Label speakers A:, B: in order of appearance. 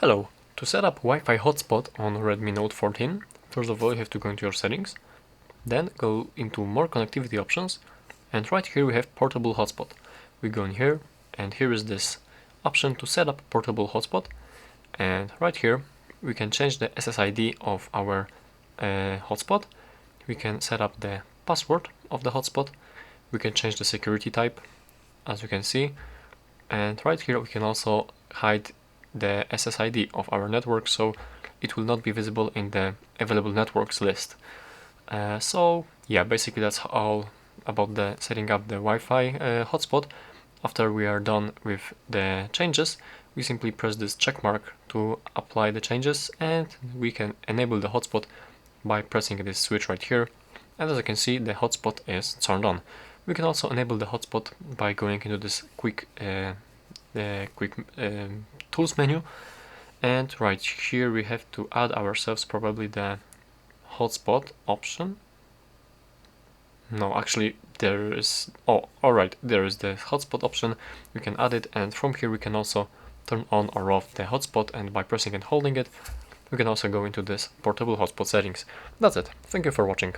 A: Hello, to set up Wi-Fi hotspot on Redmi Note 14, first of all you have to go into your settings, then go into more connectivity options, and right here we have portable hotspot. We go in here, and here is this option to set up portable hotspot, and right here we can change the SSID of our hotspot, we can set up the password of the hotspot, we can change the security type, as you can see, and right here we can also hide the SSID of our network, so it will not be visible in the available networks list. So yeah, basically that's all about the setting up the Wi-Fi hotspot. After we are done with the changes, we simply press this check mark to apply the changes, and we can enable the hotspot by pressing this switch right here, and as you can see the hotspot is turned on. We can also enable the hotspot by going into this quick tools menu, and right here we have to add ourselves probably the hotspot option. No, actually there is, alright, there is the hotspot option. We can add it, and from here we can also turn on or off the hotspot, and by pressing and holding it we can also go into this portable hotspot settings. That's it. Thank you for watching.